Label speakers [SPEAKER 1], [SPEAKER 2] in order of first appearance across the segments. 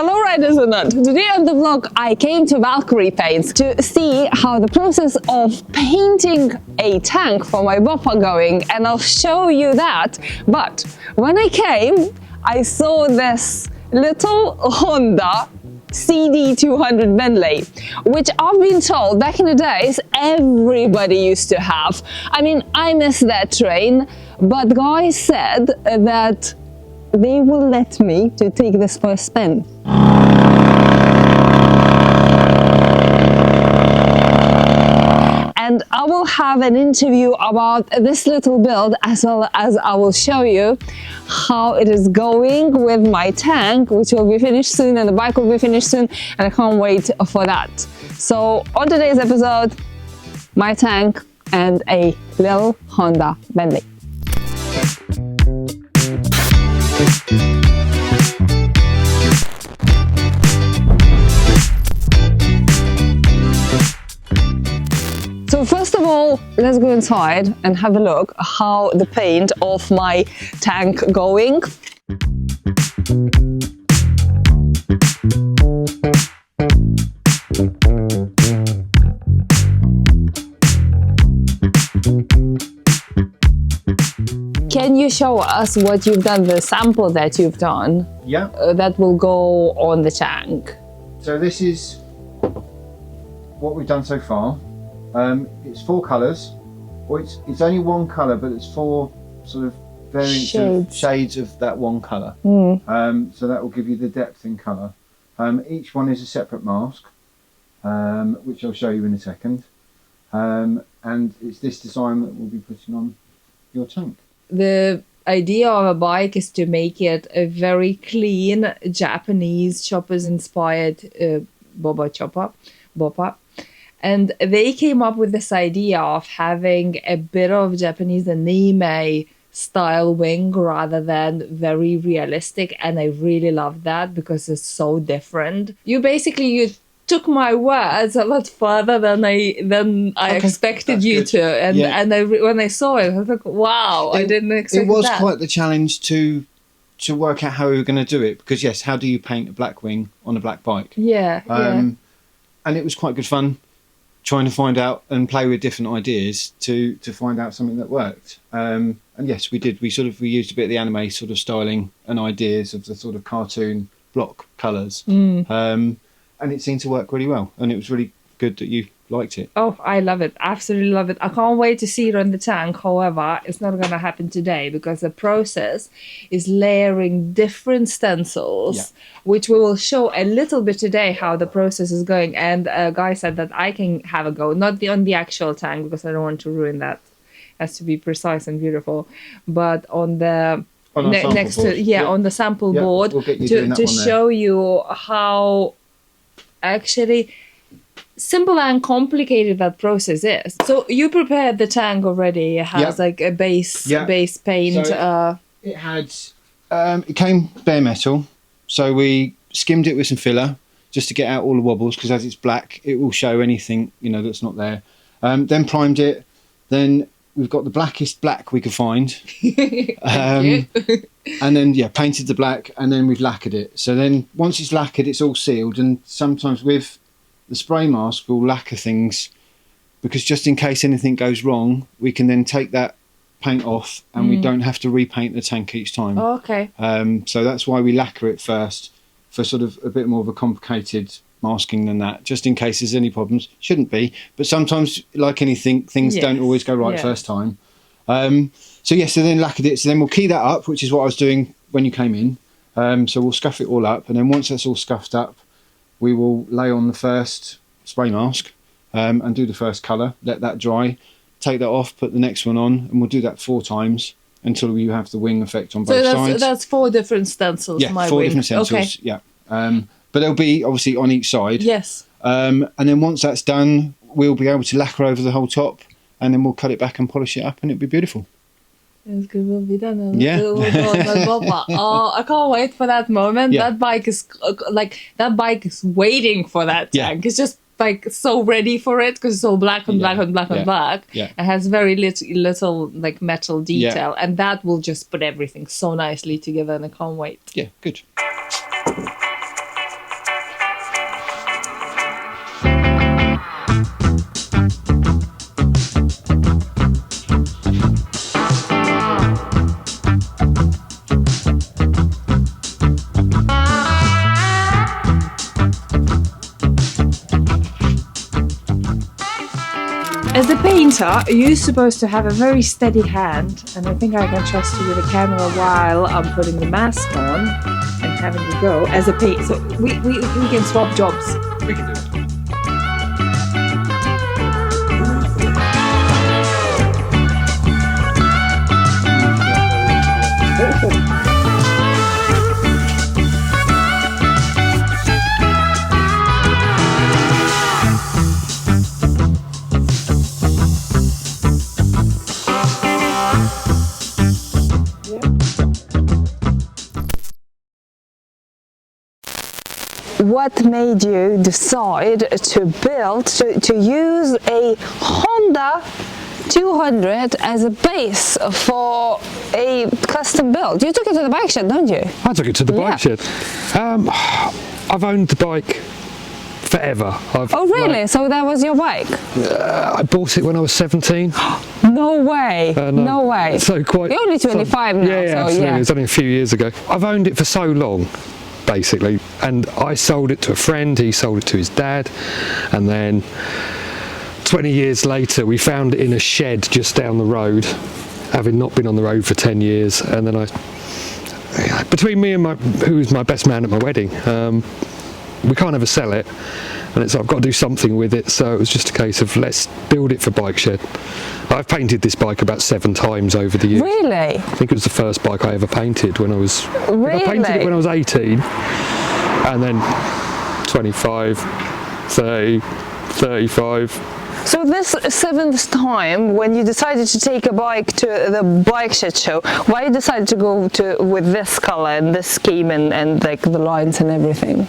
[SPEAKER 1] Hello riders and not. Today on the vlog I came to Valkyrie Paints to see how the process of painting a tank for my Boppa going, and I'll show you that. But when I came I saw this little Honda CD200 Bentley, which I've been told back in the days everybody used to have. I mean, I miss that train, but guys said that they will let me to take this for a spin. And I will have an interview about this little build, as well as I will show you how it is going with my tank, which will be finished soon, and the bike will be finished soon, and I can't wait for that. So on today's episode, my tank and a little Honda Bentley. So first of all, let's go inside and have a look how the paint of my tank going. Can you show us what you've done, the sample that you've done?
[SPEAKER 2] Yeah.
[SPEAKER 1] That will go on the tank.
[SPEAKER 2] So this is what we've done so far. It's 4 colours, or it's only one colour, but it's 4 sort of variants of shades of that one colour. So that will give you the depth in colour. Each one is a separate mask, which I'll show you in a second. And it's this design that we'll be putting on your tank. The
[SPEAKER 1] idea of a bike is to make it a very clean Japanese choppers inspired Boppa. And they came up with this idea of having a bit of Japanese anime style wing rather than very realistic, and I really love that because it's so different. You took my words a lot further than I expected you to, and when I saw it, I was like, wow, I didn't expect that.
[SPEAKER 2] It was quite the challenge to work out how we were going to do it, because yes, how do you paint a black wing on a black bike? And it was quite good fun trying to find out and play with different ideas to find out something that worked. And yes, we did. We used a bit of the anime sort of styling and ideas of the sort of cartoon block colours. And it seemed to work really well, and it was really good that you liked it.
[SPEAKER 1] Oh, I love it. Absolutely love it. I can't wait to see it on the tank. However, it's not going to happen today because the process is layering different stencils, which we will show a little bit today how the process is going. And a guy said that I can have a go, not on the actual tank because I don't want to ruin that. It has to be precise and beautiful, but on the on the sample board,
[SPEAKER 2] we'll
[SPEAKER 1] to show you how actually simple and complicated that process is. So you prepared the tank already. It has like a base paint.
[SPEAKER 2] So it had it came bare metal, so we skimmed it with some filler just to get out all the wobbles, because as it's black it will show anything that's not there. Then primed it. Then we've got the blackest black we could find. And then painted the black, and then we've lacquered it. So then once it's lacquered, it's all sealed, and sometimes with the spray mask we'll lacquer things, because just in case anything goes wrong we can then take that paint off and we don't have to repaint the tank each time. So that's why we lacquer it first, for sort of a bit more of a complicated masking than that, just in case there's any problems. Shouldn't be, but sometimes, like anything, things don't always go right first time. So then lacquered it. So then we'll key that up, which is what I was doing when you came in. So we'll scuff it all up, and then once that's all scuffed up, we will lay on the first spray mask and do the first colour, let that dry, take that off, put the next one on, and we'll do that 4 times until you have the wing effect on both sides. So that's 4 different stencils. Yeah, 4 different stencils. Yeah. But they'll be obviously on each side.
[SPEAKER 1] Yes.
[SPEAKER 2] And then once that's done, we'll be able to lacquer over the whole top, and then we'll cut it back and polish it up, and it'll be beautiful.
[SPEAKER 1] It's good, will be done. Oh, I can't wait for that moment. That bike is waiting for that tank. It's just like so ready for it because it's all black and black and black and black. It has very little like metal detail, and that will just put everything so nicely together, and I can't wait.
[SPEAKER 2] Yeah, good.
[SPEAKER 3] As a painter, you're supposed to have a very steady hand, and I think I can trust you with a camera while I'm putting the mask on and having to go as a paint. So we can swap jobs.
[SPEAKER 2] We can do it.
[SPEAKER 1] What made you decide to to use a Honda 200 as a base for a custom build? You took it to the bike shed, don't you?
[SPEAKER 4] I took it to the bike shed. I've owned the bike forever.
[SPEAKER 1] Oh really? So that was your bike?
[SPEAKER 4] I bought it when I was 17.
[SPEAKER 1] No way. No way.
[SPEAKER 4] So quite.
[SPEAKER 1] You're only 25 now.
[SPEAKER 4] Yeah,
[SPEAKER 1] so
[SPEAKER 4] absolutely.
[SPEAKER 1] yeah.
[SPEAKER 4] It was only a few years ago. I've owned it for so long, basically, and I sold it to a friend. He sold it to his dad, and then 20 years later, we found it in a shed just down the road, having not been on the road for 10 years. And then between me and who was my best man at my wedding, we can't ever sell it, and it's I've got to do something with it. So it was just a case of let's build it for Bike Shed. I've painted this bike about 7 times over the years.
[SPEAKER 1] Really?
[SPEAKER 4] I think it was the first bike I ever painted when I was.
[SPEAKER 1] Really?
[SPEAKER 4] I painted it when I was 18, and then 25, 30, 35.
[SPEAKER 1] So this 7th time, when you decided to take a bike to the Bike Shed show, why you decided to go with this color and this scheme and like the lines and everything?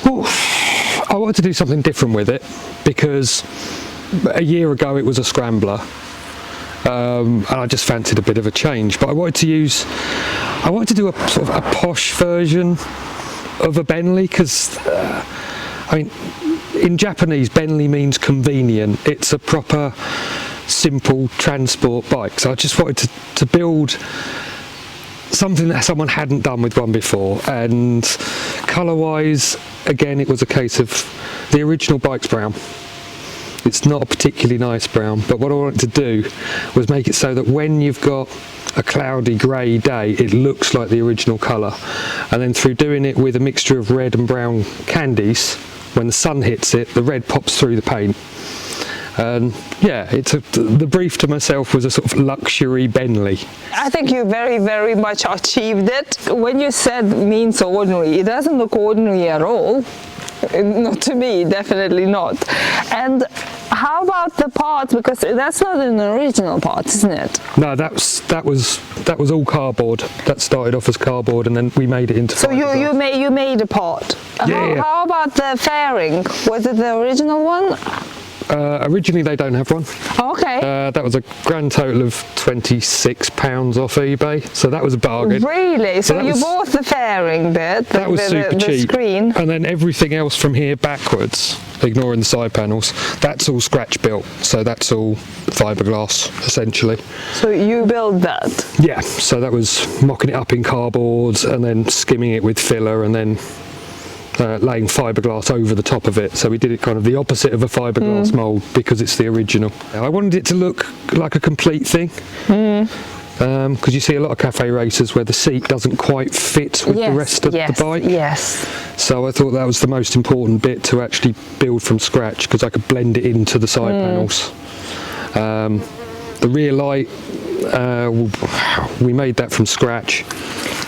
[SPEAKER 4] Well, I wanted to do something different with it because a year ago it was a scrambler, and I just fancied a bit of a change. But I wanted to do a sort of a posh version of a Bentley because, I mean, in Japanese, Bentley means convenient. It's a proper, simple transport bike. So I just wanted to build something that someone hadn't done with one before. And colour-wise, again, it was a case of the original bike's brown. It's not a particularly nice brown, but what I wanted to do was make it so that when you've got a cloudy grey day, it looks like the original colour. And then through doing it with a mixture of red and brown candies, when the sun hits it, the red pops through the paint. And yeah, the brief to myself was a sort of luxury Bentley.
[SPEAKER 1] I think you very, very much achieved it. When you said means ordinary, it doesn't look ordinary at all. Not to me, definitely not. And how about the parts? Because that's not an original part, isn't it?
[SPEAKER 4] No, that was all cardboard. That started off as cardboard, and then we made it into.
[SPEAKER 1] So you made a part.
[SPEAKER 4] Yeah.
[SPEAKER 1] How about the fairing? Was it the original one?
[SPEAKER 4] Originally, they don't have one.
[SPEAKER 1] Okay.
[SPEAKER 4] That was a grand total of £26 off eBay, so that was a bargain.
[SPEAKER 1] Really? So you
[SPEAKER 4] was,
[SPEAKER 1] bought the fairing bit,
[SPEAKER 4] that was super cheap.
[SPEAKER 1] The screen.
[SPEAKER 4] And then everything else from here backwards, ignoring the side panels, that's all scratch built. So that's all fiberglass, essentially.
[SPEAKER 1] So you built that?
[SPEAKER 4] Yeah, so that was mocking it up in cardboard and then skimming it with filler and then laying fiberglass over the top of it. So we did it kind of the opposite of a fiberglass mould because it's the original. I wanted it to look like a complete thing because you see a lot of cafe racers where the seat doesn't quite fit with the rest of the bike.
[SPEAKER 1] Yes.
[SPEAKER 4] So I thought that was the most important bit to actually build from scratch because I could blend it into the side panels. The rear light, we made that from scratch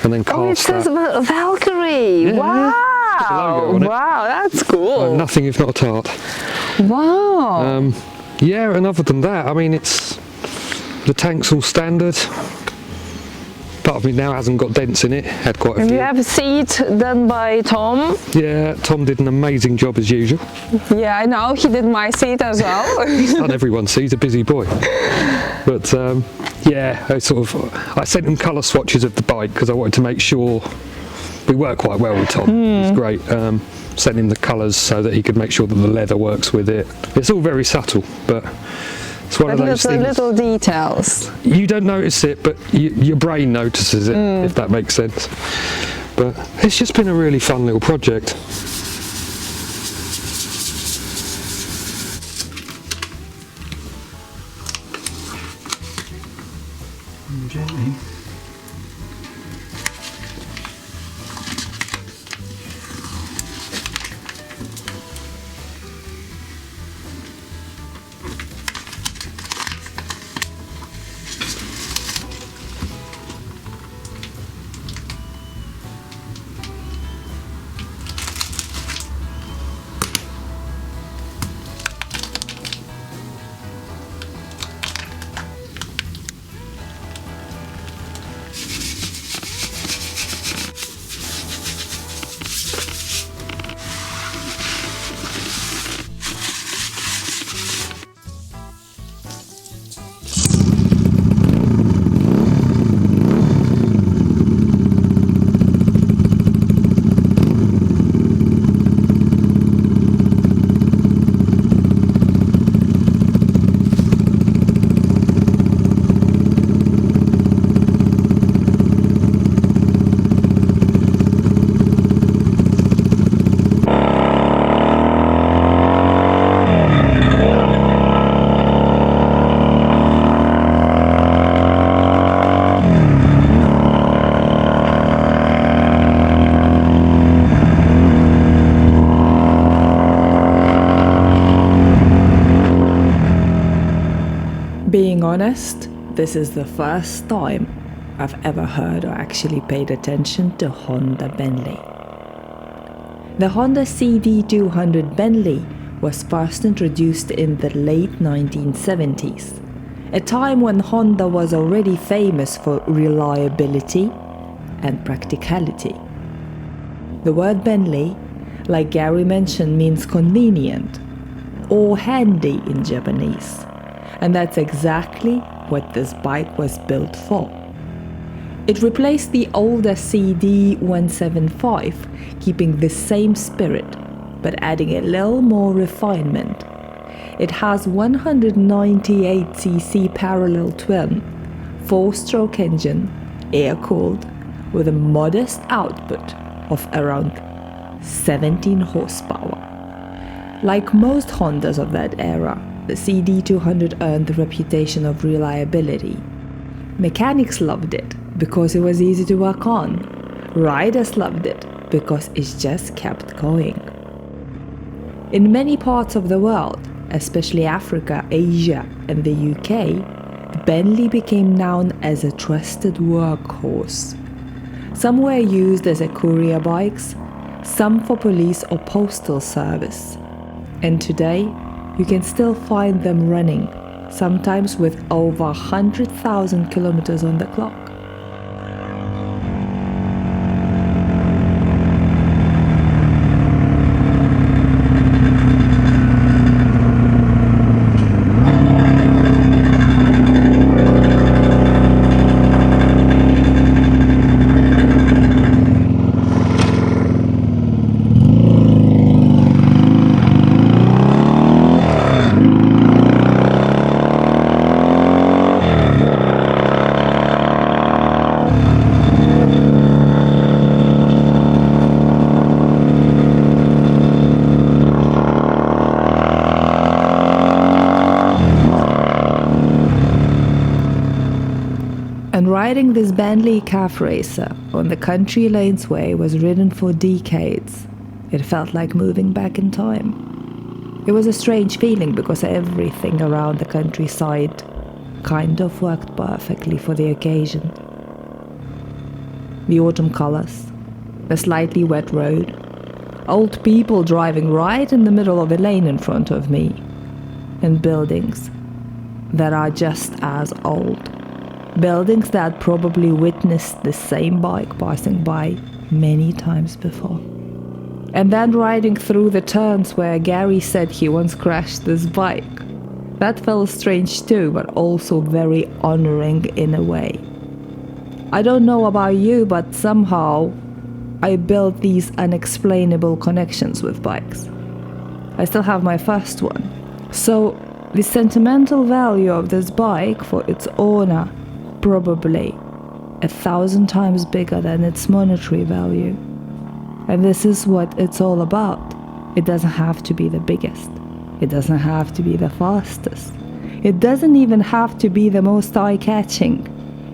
[SPEAKER 4] and then cast
[SPEAKER 1] it says
[SPEAKER 4] that.
[SPEAKER 1] Valkyrie.
[SPEAKER 4] Yeah.
[SPEAKER 1] Wow.
[SPEAKER 4] Logo on it.
[SPEAKER 1] Wow, that's cool.
[SPEAKER 4] Nothing if not a tart.
[SPEAKER 1] Wow.
[SPEAKER 4] Yeah, and other than that, I mean, the tank's all standard. Part of me now hasn't got dents in it. Had quite a few.
[SPEAKER 1] You have a seat done by Tom.
[SPEAKER 4] Yeah, Tom did an amazing job as usual.
[SPEAKER 1] Yeah, I know. He did my seat as well.
[SPEAKER 4] He's done everyone's seat. He's a busy boy. But yeah, I sent him colour swatches of the bike because I wanted to make sure. We work quite well with Tom. He's great. Sent him the colours so that he could make sure that the leather works with it. It's all very subtle, but it's one of those things.
[SPEAKER 1] Little details.
[SPEAKER 4] You don't notice it, but your brain notices it, if that makes sense. but it's just been a really fun little project.
[SPEAKER 2] Gently.
[SPEAKER 3] Being honest, this is the first time I've ever heard or actually paid attention to Honda Bentley. The Honda CD200 Bentley was first introduced in the late 1970s, a time when Honda was already famous for reliability and practicality. The word Bentley, like Gary mentioned, means convenient or handy in Japanese. And that's exactly what this bike was built for. It replaced the older CD175, keeping the same spirit, but adding a little more refinement. It has 198cc parallel twin, 4-stroke engine, air-cooled, with a modest output of around 17 horsepower. Like most Hondas of that era, the CD200 earned the reputation of reliability. Mechanics loved it because it was easy to work on. Riders loved it because it just kept going. In many parts of the world, especially Africa, Asia, and the UK, Bentley became known as a trusted workhorse. Some were used as a courier bikes, some for police or postal service. And today, you can still find them running, sometimes with over 100,000 kilometers on the clock. And riding this Bentley calf racer on the country lanes way was ridden for decades. It felt like moving back in time. It was a strange feeling because everything around the countryside kind of worked perfectly for the occasion. The autumn colors, the slightly wet road, old people driving right in the middle of a lane in front of me, and buildings that are just as old. Buildings that probably witnessed the same bike passing by many times before. And then riding through the turns where Gary said he once crashed this bike. That felt strange too, but also very honoring in a way. I don't know about you, but somehow I built these unexplainable connections with bikes. I still have my first one. So the sentimental value of this bike for its owner probably 1,000 times bigger than its monetary value. And this is what it's all about. It doesn't have to be the biggest. It doesn't have to be the fastest. It doesn't even have to be the most eye-catching.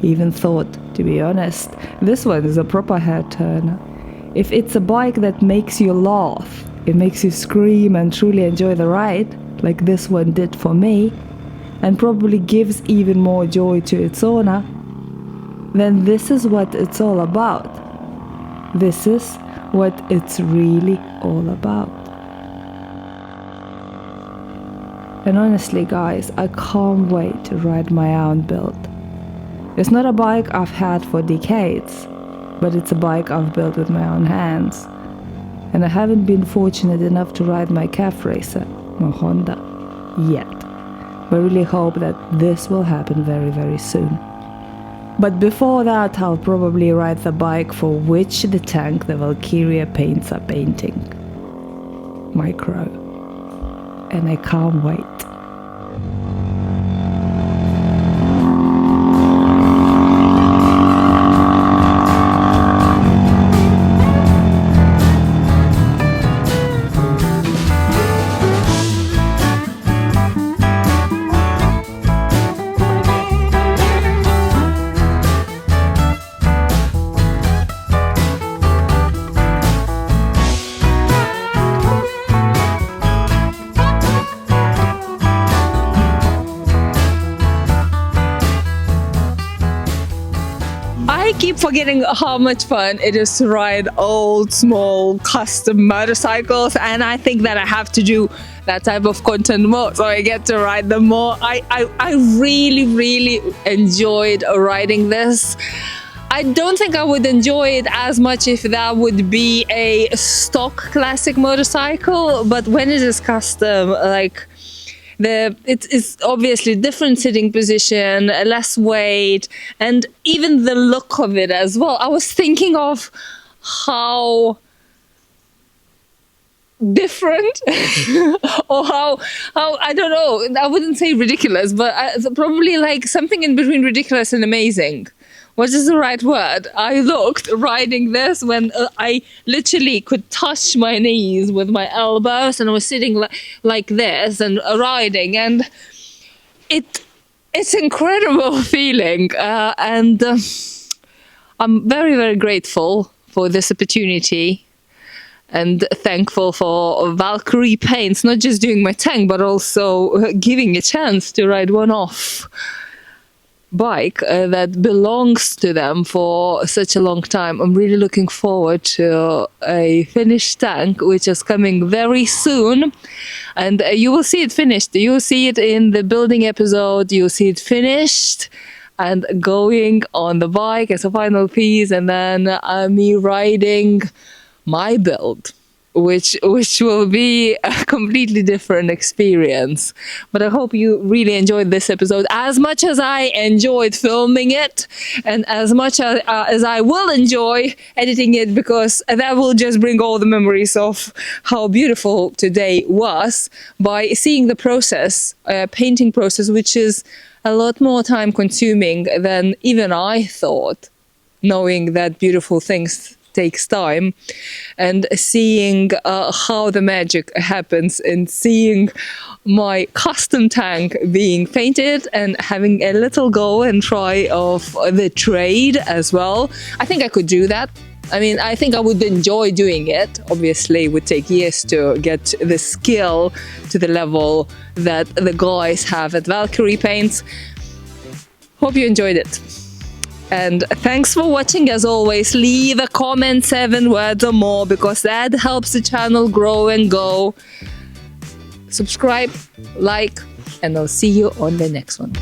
[SPEAKER 3] Even thought, to be honest, this one is a proper head-turner. If it's a bike that makes you laugh, it makes you scream and truly enjoy the ride, like this one did for me, and probably gives even more joy to its owner, then this is what it's all about. This is what it's really all about. And honestly, guys, I can't wait to ride my own build. It's not a bike I've had for decades, but it's a bike I've built with my own hands. And I haven't been fortunate enough to ride my calf racer, my Honda, yet. But I really hope that this will happen very, very soon. But before that, I'll probably ride the bike for which the tank the Valkyria paints are painting. My Crow. And I can't wait.
[SPEAKER 1] I keep forgetting how much fun it is to ride old, small, custom motorcycles, and I think that I have to do that type of content more, so I get to ride them more. I really enjoyed riding this. I don't think I would enjoy it as much if that would be a stock classic motorcycle, but when it is custom, like, it's obviously different sitting position, less weight, and even the look of it as well. I was thinking of how different or how I don't know, I wouldn't say ridiculous, but probably like something in between ridiculous and amazing. What is the right word? I looked riding this when I literally could touch my knees with my elbows, and I was sitting like this and riding, and it's incredible feeling, and I'm very grateful for this opportunity and thankful for Valkyrie Paints, not just doing my tank, but also giving a chance to ride one off bike that belongs to them for such a long time. I'm really looking forward to a finished tank, which is coming very soon, and you will see it finished. You will see it in the building episode. You'll see it finished and going on the bike as a final piece, and then me riding my build, which will be a completely different experience. But I hope you really enjoyed this episode as much as I enjoyed filming it, and as much as I will enjoy editing it, because that will just bring all the memories of how beautiful today was, by seeing the process, painting process, which is a lot more time consuming than even I thought, knowing that beautiful things takes time, and seeing how the magic happens, and seeing my custom tank being painted, and having a little go and try of the trade as well. I think I could do that. I mean, I think I would enjoy doing it. Obviously, it would take years to get the skill to the level that the guys have at Valkyrie Paints. Hope you enjoyed it. And thanks for watching. As always, leave a comment, 7 words or more, because that helps the channel grow and go. Subscribe, like, and I'll see you on the next one.